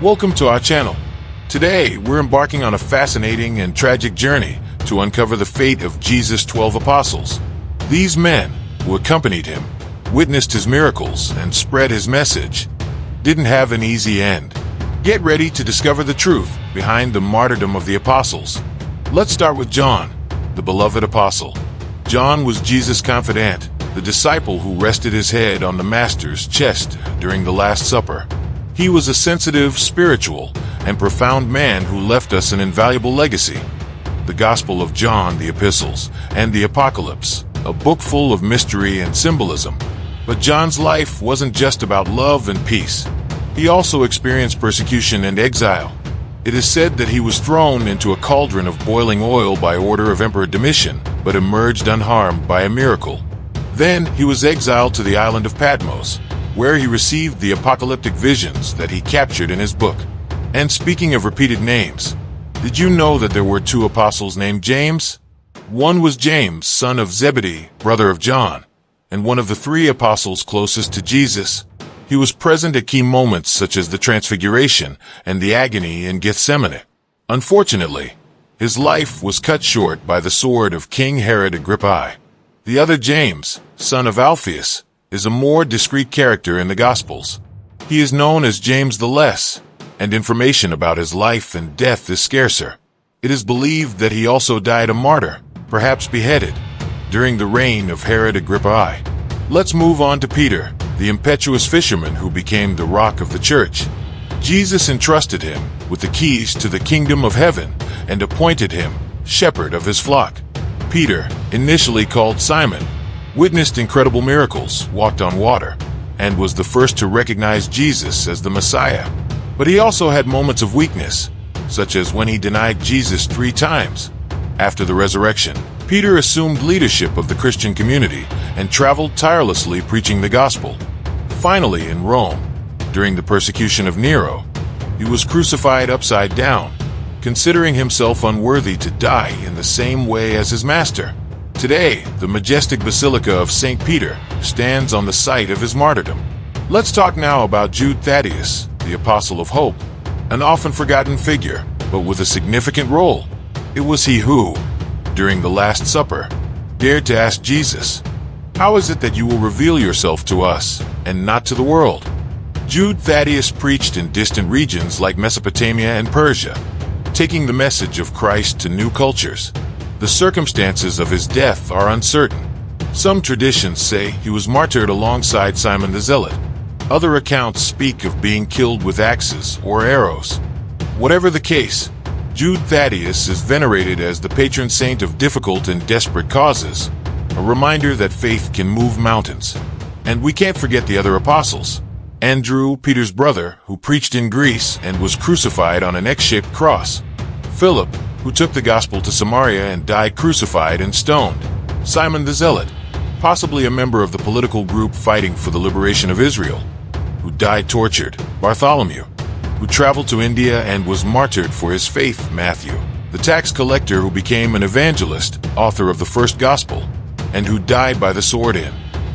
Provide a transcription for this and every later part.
Welcome to our channel. Today, we're embarking on a fascinating and tragic journey to uncover the fate of Jesus' 12 apostles. These men, who accompanied him, witnessed his miracles, and spread his message, didn't have an easy end. Get ready to discover the truth behind the martyrdom of the apostles. Let's start with John, the beloved apostle. John was Jesus' confidant, the disciple who rested his head on the Master's chest during the Last Supper. He was a sensitive, spiritual, and profound man who left us an invaluable legacy. The Gospel of John, the Epistles, and the Apocalypse, a book full of mystery and symbolism. But John's life wasn't just about love and peace. He also experienced persecution and exile. It is said that he was thrown into a cauldron of boiling oil by order of Emperor Domitian, but emerged unharmed by a miracle. Then he was exiled to the island of Patmos, where he received the apocalyptic visions that he captured in his book. And speaking of repeated names, did you know that there were two apostles named James? One was James, son of Zebedee, brother of John, and one of the three apostles closest to Jesus. He was present at key moments such as the Transfiguration and the agony in Gethsemane. Unfortunately, his life was cut short by the sword of King Herod Agrippa. The other James, son of Alphaeus, is a more discreet character in the Gospels. He is known as James the Less, and information about his life and death is scarcer. It is believed that he also died a martyr, perhaps beheaded, during the reign of Herod Agrippa. Let's move on to Peter, the impetuous fisherman who became the rock of the church. Jesus entrusted him with the keys to the kingdom of heaven and appointed him shepherd of his flock. Peter, initially called Simon, witnessed incredible miracles, walked on water, and was the first to recognize Jesus as the Messiah. But he also had moments of weakness, such as when he denied Jesus 3 times. After the resurrection, Peter assumed leadership of the Christian community and traveled tirelessly preaching the gospel. Finally, in Rome, during the persecution of Nero, he was crucified upside down, considering himself unworthy to die in the same way as his master. Today, the majestic Basilica of St. Peter stands on the site of his martyrdom. Let's talk now about Jude Thaddeus, the Apostle of Hope, an often forgotten figure, but with a significant role. It was he who, during the Last Supper, dared to ask Jesus, "How is it that you will reveal yourself to us and not to the world?" Jude Thaddeus preached in distant regions like Mesopotamia and Persia, taking the message of Christ to new cultures. The circumstances of his death are uncertain. Some traditions say he was martyred alongside Simon the Zealot. Other accounts speak of being killed with axes or arrows. Whatever the case, Jude Thaddeus is venerated as the patron saint of difficult and desperate causes, a reminder that faith can move mountains. And we can't forget the other apostles. Andrew, Peter's brother, who preached in Greece and was crucified on an X-shaped cross. Philip, who took the gospel to Samaria and died crucified and stoned. Simon the Zealot, possibly a member of the political group fighting for the liberation of Israel, who died tortured. Bartholomew, who traveled to India and was martyred for his faith. Matthew, the tax collector who became an evangelist, author of the first gospel, and who died by the sword in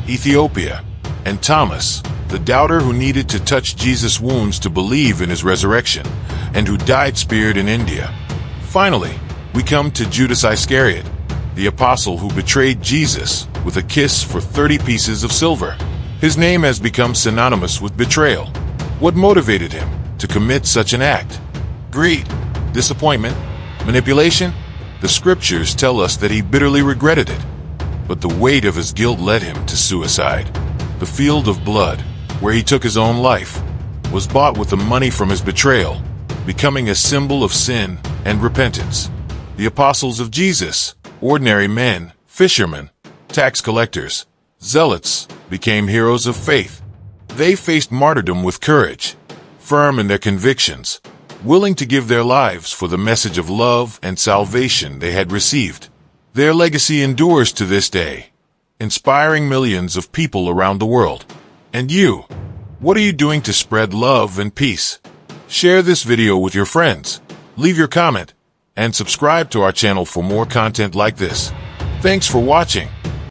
Ethiopia. And Thomas, the doubter who needed to touch Jesus' wounds to believe in his resurrection, and who died speared in India. Finally, we come to Judas Iscariot, the apostle who betrayed Jesus with a kiss for 30 pieces of silver. His name has become synonymous with betrayal. What motivated him to commit such an act? Greed, disappointment, manipulation? The scriptures tell us that he bitterly regretted it. But the weight of his guilt led him to suicide. The field of blood, where he took his own life, was bought with the money from his betrayal, becoming a symbol of sin and repentance. The apostles of Jesus, ordinary men, fishermen, tax collectors, zealots, became heroes of faith. They faced martyrdom with courage, firm in their convictions, willing to give their lives for the message of love and salvation they had received. Their legacy endures to this day, inspiring millions of people around the world. And you, what are you doing to spread love and peace? Share this video with your friends, leave your comment, and subscribe to our channel for more content like this. Thanks for watching.